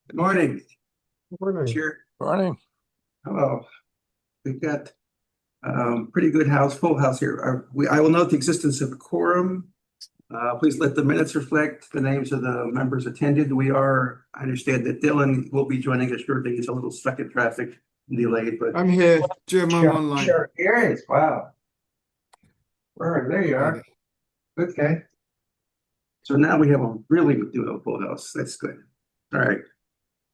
Good morning, Morning. Chair. Morning. Hello. We've got pretty good full house here. I will note the existence of a quorum. Please let the minutes reflect the names of the members attended. I understand that Dylan will be joining us shortly. He's a little stuck in traffic and delayed, but I'm here, Jim. I'm online. Sure, here he is. Wow. There you are. Okay. So now we have a really do a full house. That's good. All right.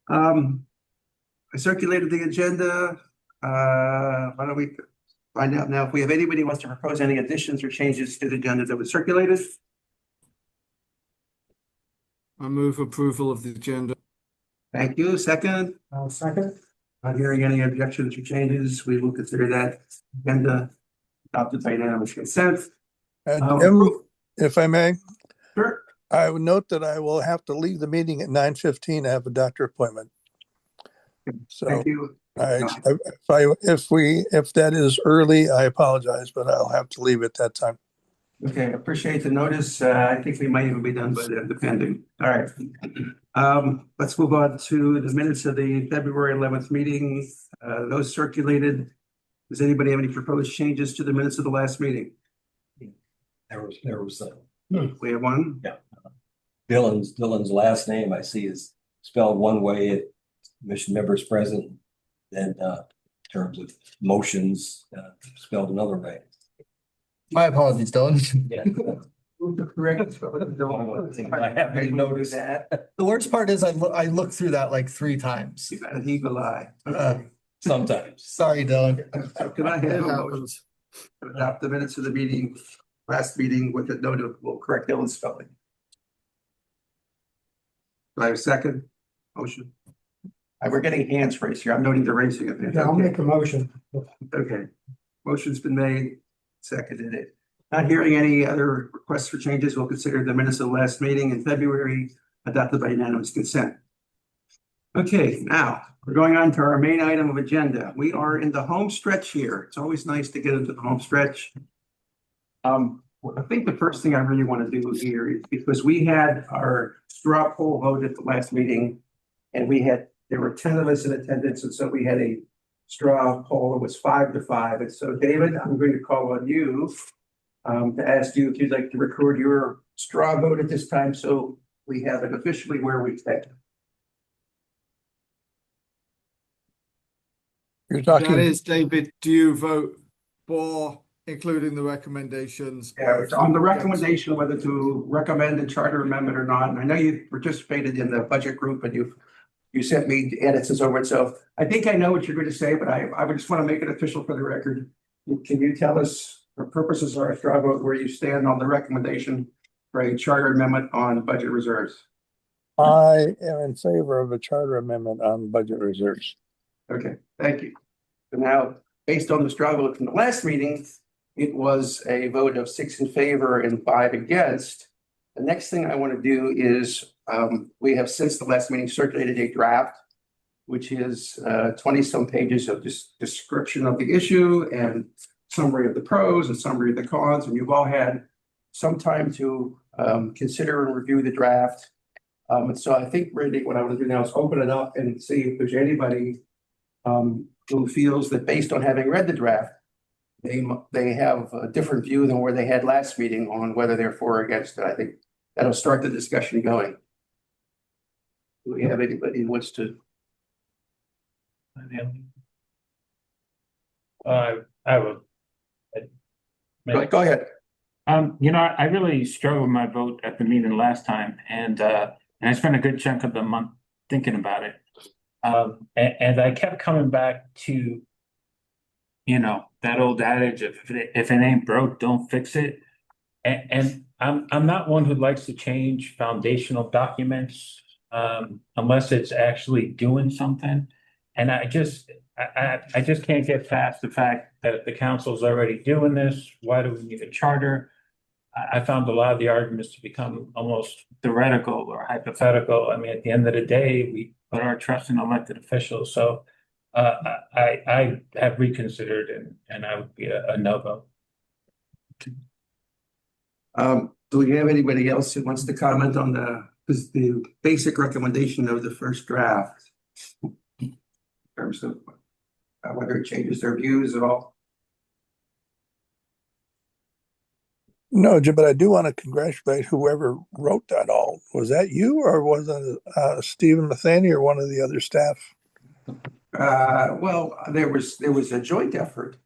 I circulated the agenda. Why don't we find out now if we have anybody who wants to propose any additions or changes to the agenda that was circulated? I move approval of the agenda. Thank you. Second? Second. Not hearing any objections or changes, we will consider that agenda adopted by unanimous consent. Jim, if I may, Sure. I would note that I will have to leave the meeting at 9:15. I have a doctor appointment. So Thank you. if that is early, I apologize, but I'll have to leave at that time. Okay, appreciate the notice. I think we might even be done by then, depending. All right. Let's move on to the minutes of the February 11th meeting. Those circulated. Does anybody have any proposed changes to the minutes of the last meeting? There was We have one. Dylan's last name I see is spelled one way, commission members present, then in terms of motions, spelled another way. My apologies, Dylan. Yeah. Correct. I haven't noticed that. The worst part is I looked through that like 3 times. You got an eagle eye. Sometimes. Sorry, Dylan. So can I have a motion to adopt the minutes of the meeting, last meeting with a note of, we'll correct Dylan's spelling. Do I have a second motion? We're getting hands raised here. I'm noting the raising of hands. Yeah, I'll Okay. make a motion. Okay. Motion's been made, seconded it. Not hearing any other requests for changes, we'll consider the minutes of the last meeting in February adopted by unanimous consent. Okay, now we're going on to our main item of agenda. We are in the home stretch here. It's always nice to get into the home stretch. I think the first thing I really want to do here is because we had our straw poll vote at the last meeting, and there were 10 of us in attendance, and so we had a straw poll. It was 5-5. And so, David, I'm going to call on you to ask you if you'd like to record your straw vote at this time, so we have it officially where we stand. You're talking. That is, David, do you vote for including the recommendations? Yeah, it's on the recommendation whether to recommend a charter amendment or not. And I know you participated in the budget group and you sent me edits and so forth. So I think I know what you're going to say, but I would just want to make it official for the record. Can you tell us, for purposes of our straw vote, where you stand on the recommendation for a charter amendment on budget reserves? I am in favor of a charter amendment on budget reserves. Okay, thank you. So now, based on the straw vote from the last meeting, it was a vote of 6 in favor and 5 against. The next thing I want to do is we have since the last meeting circulated a draft, which is 20 some pages of description of the issue and summary of the pros and summary of the cons. And you've all had some time to consider and review the draft. And so I think really what I want to do now is open it up and see if there's anybody who feels that based on having read the draft, they have a different view than where they had last meeting on whether they're for or against it. I think that'll start the discussion going. Do we have anybody who wants to? I will. Go ahead. I really struggled with my vote at the meeting last time, and I spent a good chunk of the month thinking about it. And I kept coming back to, that old adage of if it ain't broke, don't fix it. And I'm not one who likes to change foundational documents unless it's actually doing something. And I just can't get past the fact that the council's already doing this. Why do we need a charter? I found a lot of the arguments to become almost theoretical or hypothetical. I mean, at the end of the day, we put our trust in elected officials. So I have reconsidered and I would be a no vote. Do we have anybody else who wants to comment on the is the basic recommendation of the first draft. In terms of whether it changes their views at all. No, Jim, but I do want to congratulate whoever wrote that all. Was that you or was it Stephen Matheny or one of the other staff? Well, there was a joint effort.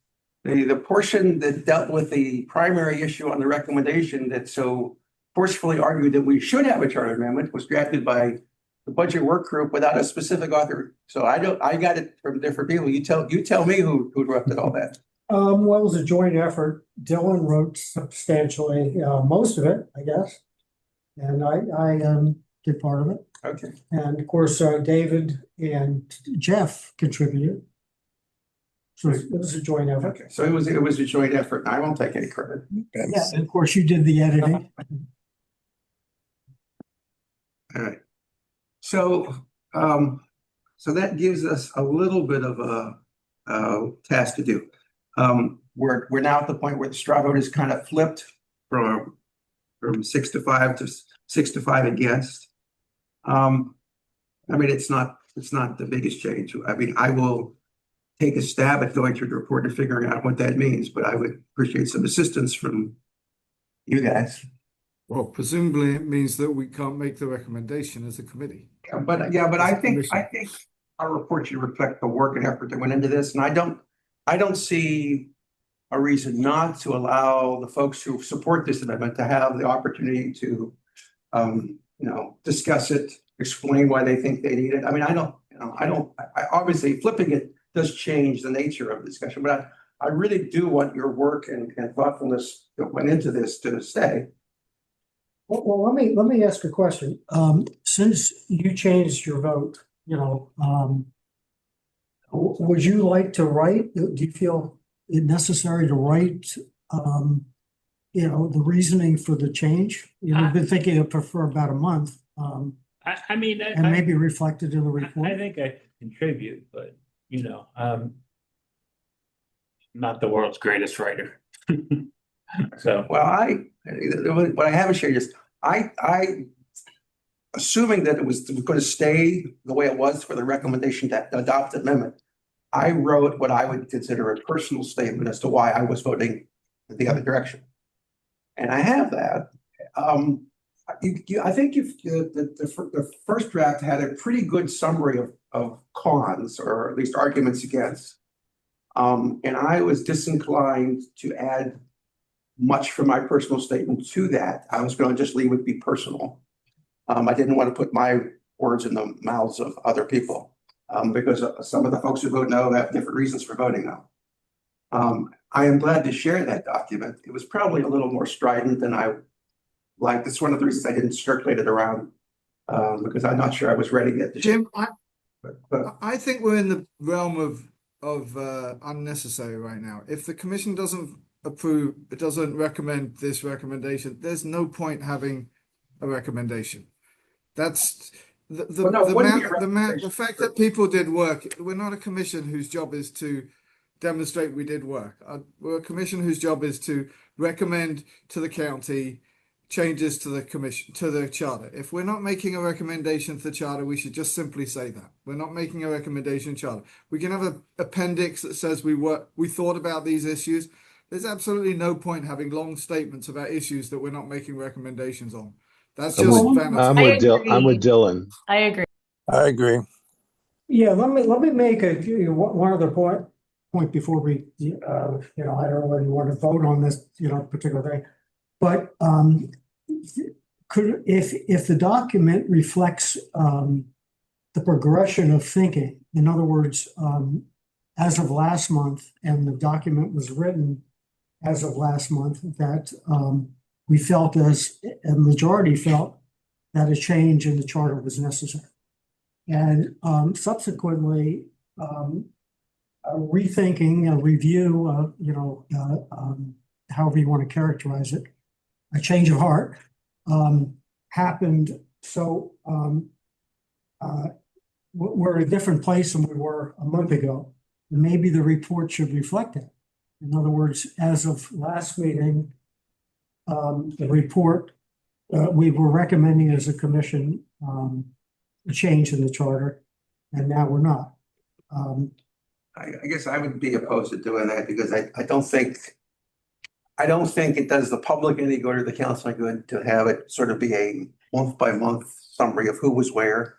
The portion that dealt with the primary issue on the recommendation that so forcefully argued that we should have a charter amendment was drafted by the budget work group without a specific author. So I got it from different people. You tell me who drafted all that. Well, it was a joint effort. Dylan wrote substantially, most of it, I guess. And I did part of it. Okay. And of course, David and Jeff contributed. So it was a joint effort. Okay. So it was a joint effort. I won't take any credit. Yeah, and of course you did the editing. All right. So that gives us a little bit of a task to do. We're now at the point where the straw vote is kind of flipped from 6-5 to 6-5 against. I mean, it's not the biggest change. I mean, I will take a stab at going through the report and figuring out what that means, but I would appreciate some assistance from you guys. Well, presumably it means that we can't make the recommendation as a committee. But I think our report should reflect the work and effort that went into this, and I don't see a reason not to allow the folks who support this amendment to have the opportunity to, discuss it, explain why they think they need it. I mean, I obviously flipping it does change the nature of the discussion, but I really do want your work and thoughtfulness that went into this to stay. Well, let me ask a question. Since you changed your vote, would you like to write? Do you feel it necessary to write? The reasoning for the change. You've been thinking of it for about a month. I mean, and maybe reflected in the report. I think I contribute, but not the world's greatest writer. So well, what I haven't shared is I assuming that it was going to stay the way it was for the recommendation to adopt the amendment, I wrote what I would consider a personal statement as to why I was voting the other direction. And I have that. I think the first draft had a pretty good summary of cons, or at least arguments against. And I was disinclined to add much from my personal statement to that. I was going to just leave it be personal. I didn't want to put my words in the mouths of other people, because some of the folks who vote no have different reasons for voting no. I am glad to share that document. It was probably a little more strident than I liked. It's one of the reasons I didn't circulate it around, because I'm not sure I was ready yet. Jim, I think we're in the realm of unnecessary right now. If the commission doesn't approve, it doesn't recommend this recommendation, there's no point having a recommendation. That's the fact that people did work. We're not a commission whose job is to demonstrate we did work. We're a commission whose job is to recommend to the county changes to the commission, to the charter. If we're not making a recommendation to the charter, we should just simply say that we're not making a recommendation charter. We can have an appendix that says we thought about these issues. There's absolutely no point having long statements about issues that we're not making recommendations on. That's just vanity. I'm with Dylan. I agree. I agree. Yeah, let me make one other point before we, I don't know whether you want to vote on this, particular thing, but if the document reflects the progression of thinking, in other words, as of last month, and the document was written as of last month, that we felt, as a majority felt, that a change in the charter was necessary. And subsequently, a rethinking, a review, however you want to characterize it, a change of heart happened. So we're in a different place than we were a month ago. Maybe the report should reflect that. In other words, as of last meeting, the report we were recommending as a commission, a change in the charter, and now we're not. I guess I would be opposed to doing that because I don't think it does the public any good or the council any good to have it sort of be a month by month summary of who was where.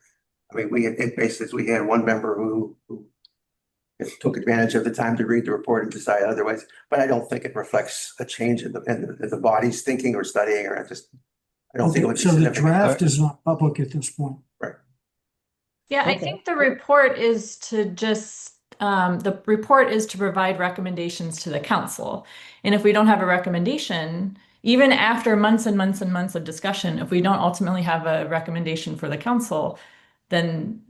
I mean, we had one member who took advantage of the time to read the report and decide otherwise, but I don't think it reflects a change in the body's thinking or studying, or I don't think it would be So the significant. draft is not public at this point. Yeah, I Okay. think the report is to just, the report is to provide recommendations to the council. And if we don't have a recommendation, even after months and months and months of discussion, if we don't ultimately have a recommendation for the council, then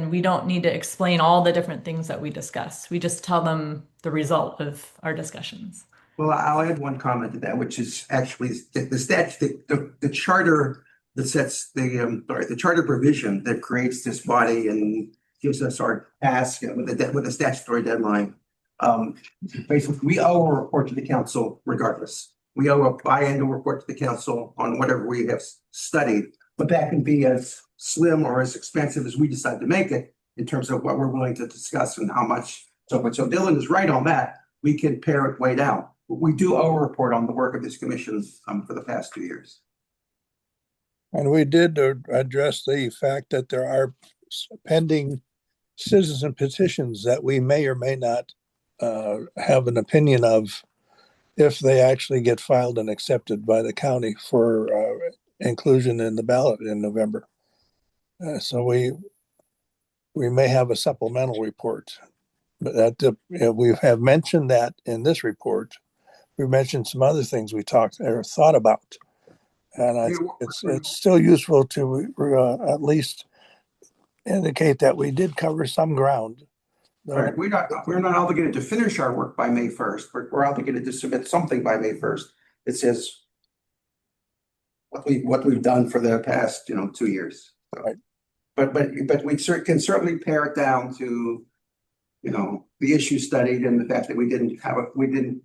we don't need to explain all the different things that we discussed. We just tell them the result of our discussions. Well, I'll add one comment to that, which is actually the statute, the charter that sets the charter provision that creates this body and gives us our task with a statutory deadline. Basically, we owe a report to the council regardless. We owe a biannual report to the council on whatever we have studied, but that can be as slim or as expensive as we decide to make it in terms of what we're willing to discuss and how much. So Dylan is right on that. We can pare it way down. But we do owe a report on the work of this commission for the past 2 years. And we did address the fact that there are pending citizen petitions that we may or may not have an opinion of if they actually get filed and accepted by the county for inclusion in the ballot in November. So we may have a supplemental report, but that we have mentioned that in this report. We mentioned some other things we talked or thought about, and I think it's still useful to at least indicate that we did cover some ground. Right. We're not obligated to finish our work by May 1st. We're obligated to submit something by May 1st. It says what we've done for the past 2 years. So, right. But we can certainly pare it down to the issue studied and the fact that we didn't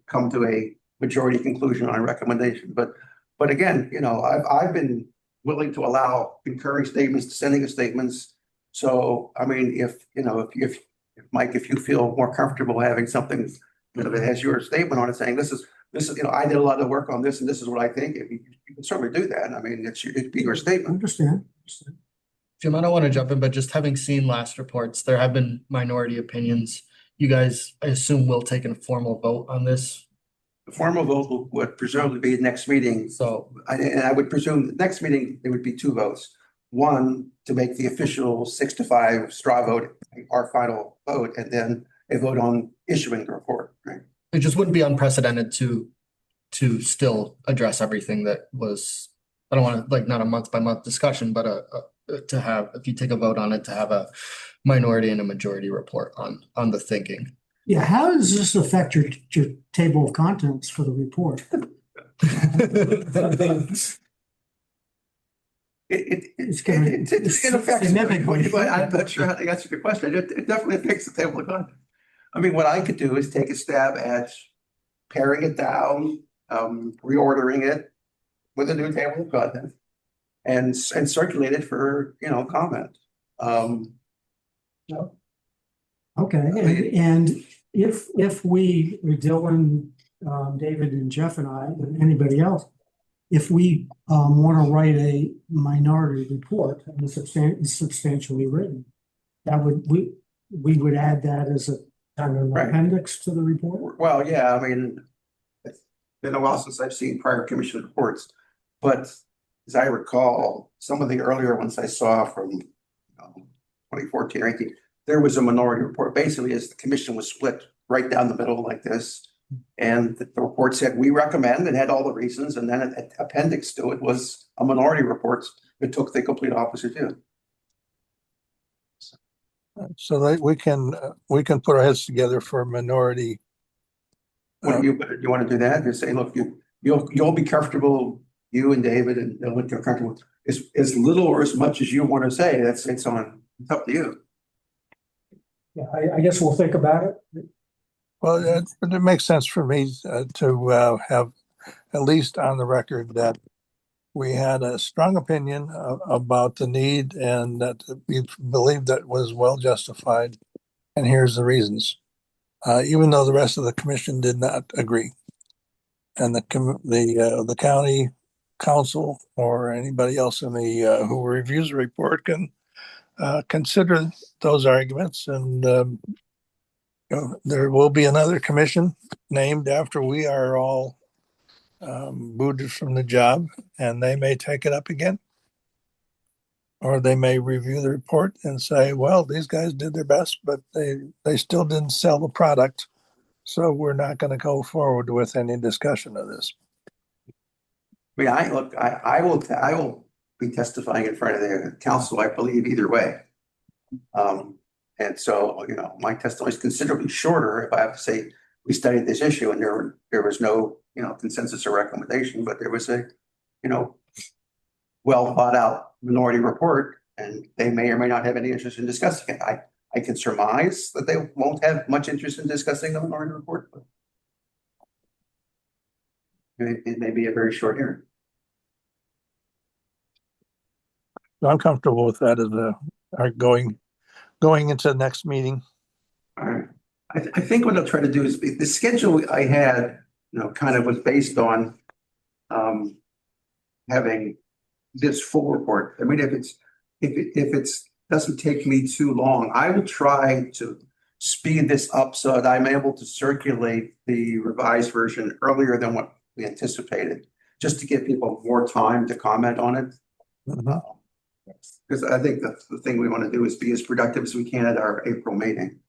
come to a majority conclusion on a recommendation. But again, I've been willing to allow concurring statements, dissenting statements. So I mean, if Mike, if you feel more comfortable having something that has your statement on it saying this is I did a lot of work on this and this is what I think, you can certainly do that. I mean, it'd be your statement. Understand. Jim, I don't want to jump in, but just having seen last reports, there have been minority opinions. You guys, I assume, will take a formal vote on this. The formal vote would presumably be next meeting. So, And I would presume the next meeting, there would be 2 votes. One, to make the official 6-5 straw vote, our final vote, and then a vote on issuing the report, right? it just wouldn't be unprecedented to still address everything that was, I don't want to, not a month by month discussion, but to have, if you take a vote on it, to have a minority and a majority report on the thinking. Yeah, how does this affect your table of contents for the report? It affects significantly. but I'm not sure how to answer your question. It definitely affects the table of contents. I mean, what I could do is take a stab at paring it down, reordering it with a new table of contents and circulate it for, comment. Okay, and if we, Dylan, David and Jeff and I, and anybody else, if we want to write a minority report and it's substantially written, we would add that as a kind of Right. appendix to the report. Well, yeah, I mean, it's been a while since I've seen prior commission reports, but as I recall, some of the earlier ones I saw from 2014 or 18, there was a minority report, basically as the commission was split right down the middle like this. And the report said, we recommend, and had all the reasons, and then an appendix to it was a minority report that took the complete opposite view. So that we can put our heads together for a minority. What do you want to do that? Just say, look, you'll be comfortable, you and David and they'll be comfortable as little or as much as you want to say. It's up to you. Yeah, I guess we'll think about it. Well, it makes sense for me to have at least on the record that we had a strong opinion about the need and that we believed that was well justified. And here's the reasons. Even though the rest of the commission did not agree. And the county council or anybody else in the who reviews the report can consider those arguments, and there will be another commission named after we are all booted from the job, and they may take it up again, or they may review the report and say, well, these guys did their best, but they still didn't sell the product, so we're not going to go forward with any discussion of this. I mean, I will be testifying in front of the council, I believe, either way. And so, my testimony is considerably shorter if I have to say we studied this issue and there was no, consensus or recommendation, but there was a, well thought out minority report, and they may or may not have any interest in discussing it. I can surmise that they won't have much interest in discussing the minority report, but it may be a very short hearing. So I'm comfortable with that as our going into the next meeting. All right. I think what I'll try to do is the schedule I had, kind of was based on having this full report. I mean, if it's doesn't take me too long, I will try to speed this up so that I'm able to circulate the revised version earlier than what we anticipated, just to give people more time to comment on it. Because I think that's the thing we want to do is be as productive as we can at our April meeting,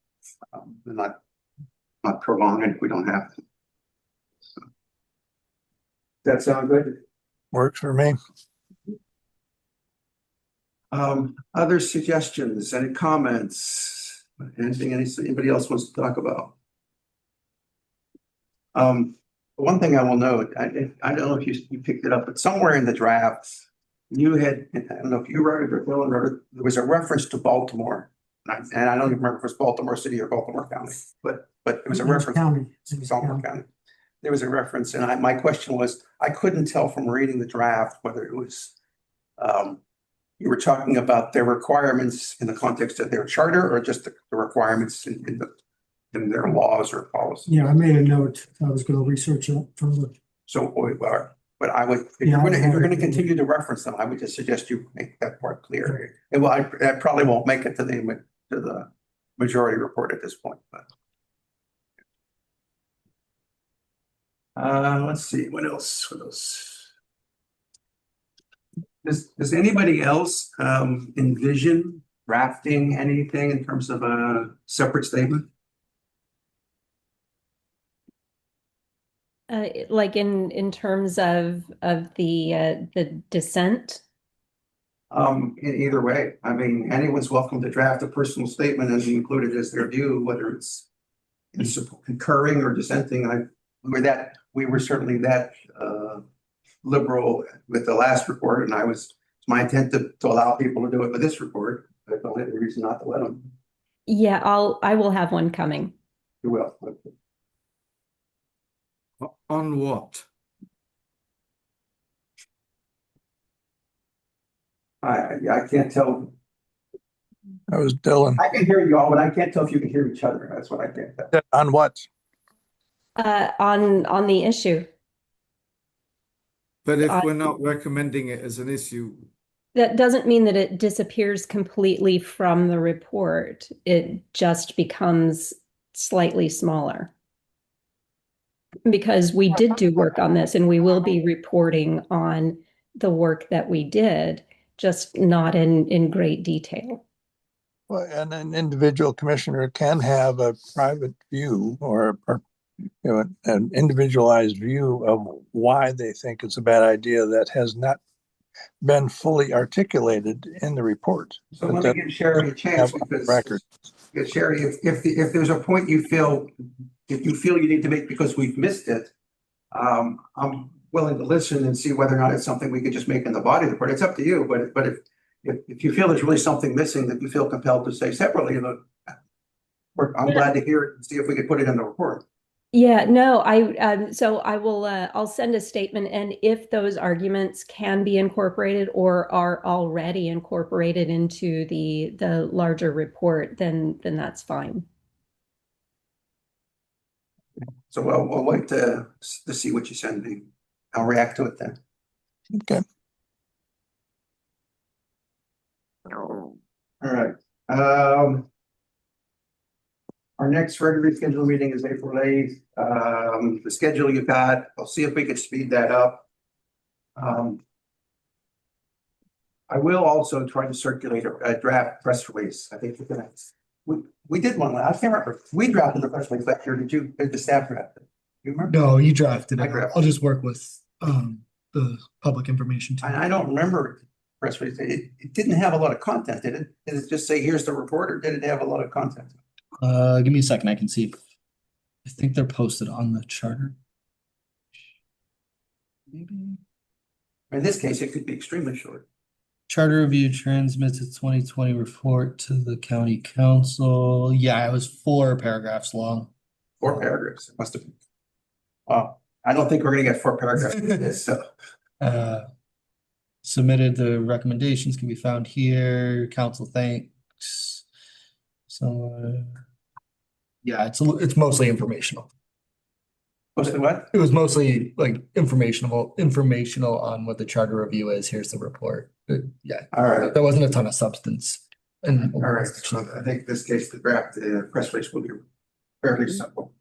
and not prolong it if we don't have to. So, does that sound good? Works for me. Other suggestions, any comments, anything anybody else wants to talk about? One thing I will note, I don't know if you picked it up, but somewhere in the drafts, you had, I don't know if you wrote it or Dylan wrote it, there was a reference to Baltimore. And I don't even remember if it was Baltimore City or Baltimore County, but it was a reference. Baltimore County. There was a reference, and my question was, I couldn't tell from reading the draft whether it was you were talking about their requirements in the context of their charter or just the requirements in their laws or policies. Yeah, I made a note. I was going to research it further. So, but I would, if you're going to continue to reference them, I would just suggest you make that part clear. And well, I probably won't make it to the majority report at this point, but. Let's see, what else? Does anybody else envision drafting anything in terms of a separate statement? Like in terms of the dissent? In either way, I mean, anyone's welcome to draft a personal statement and include it as their view, whether it's concurring or dissenting. We were certainly that liberal with the last report, and it's my intent to allow people to do it with this report. I don't have any reason not to let them. Yeah, I will have one coming. You will. On what? I can't tell. That was Dylan. I can hear you all, but I can't tell if you can hear each other. That's what I can't tell. On what? On the issue. But if we're not recommending it as an issue, that doesn't mean that it disappears completely from the report. It just becomes slightly smaller. Because we did do work on this, and we will be reporting on the work that we did, just not in great detail. Well, and an individual commissioner can have a private view or an individualized view of why they think it's a bad idea that has not been fully articulated in the report. So let me give Sherry a chance, because Sherry, if there's a point you feel you need to make because we've missed it, I'm willing to listen and see whether or not it's something we could just make in the body of the report. It's up to you, but if you feel there's really something missing that you feel compelled to say separately, I'm glad to hear it and see if we could put it in the report. Yeah, no, so I will, I'll send a statement, and if those arguments can be incorporated or are already incorporated into the larger report, then that's fine. So we'll wait to see what you send me. I'll react to it then. Okay. All right. Our next regularly scheduled meeting is April 8th. The schedule you got, I'll see if we can speed that up. I will also try to circulate a draft press release. I think we're gonna, we did one, I can't remember. We drafted the press release last year. Did the staff draft it? You remember? No, you drafted I it. drafted I'll just work with the public information team. I don't remember press release. It didn't have a lot of content, did it? Did it just say, here's the report, or did it have a lot of content? Give me a second, I can see. I think they're posted on the charter. Maybe. In this case, it could be extremely short. Charter review transmits its 2020 report to the county council. Yeah, it was 4 paragraphs long. 4 paragraphs, it must have been. Wow, I don't think we're gonna get 4 paragraphs in this, so. Submitted, the recommendations can be found here. Council thanks. So, yeah, it's mostly informational. Mostly what? It was mostly like informational on what the charter review is. Here's the report. Yeah, All right, there wasn't a ton of substance. And all right, so I think in this case, the draft, press release will be fairly simple.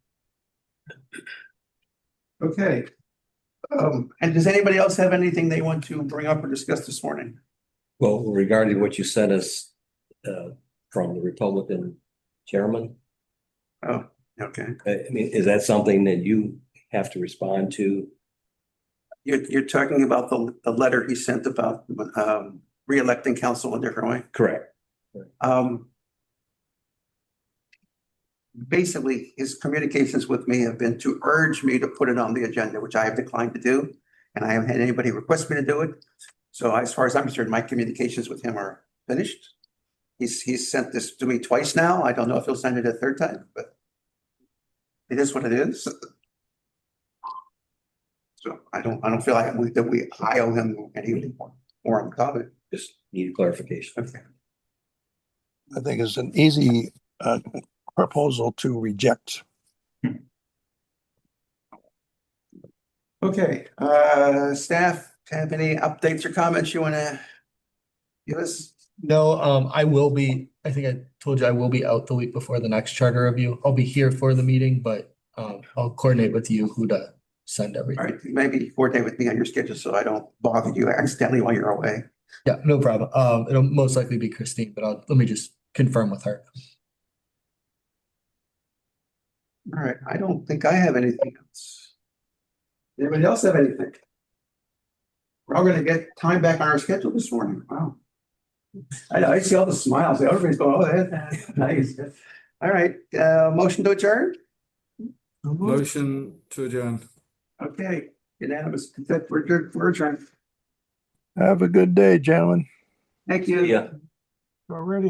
Okay. And does anybody else have anything they want to bring up or discuss this morning? Well, regarding what you sent us from the Republican chairman, Oh, okay. I mean, is that something that you have to respond to? You're talking about the letter he sent about re-electing council a different way? Correct. Basically, his communications with me have been to urge me to put it on the agenda, which I have declined to do. And I haven't had anybody request me to do it. So as far as I'm concerned, my communications with him are finished. He's sent this to me twice now. I don't know if he'll send it a third time, but it is what it is. So I don't feel like I owe him anything more on top of it. Just need clarification. Okay. I think it's an easy proposal to reject. Okay, staff, have any updates or comments you want to give us? no, I think I told you I will be out the week before the next charter review. I'll be here for the meeting, but I'll coordinate with you who to send All everything. right, maybe coordinate with me on your schedule so I don't bother you accidentally while you're away. Yeah, no problem. It'll most likely be Christine, but let me just confirm with her. All right, I don't think I have anything else. Anybody else have anything? We're all gonna get time back on our schedule this morning. Wow. I see all the smiles. Everybody's going, oh, that's nice. All right, motion to adjourn? Motion to adjourn. Okay, unanimous consent for adjourn. Have a good day, gentlemen. Thank you. Yeah. Already.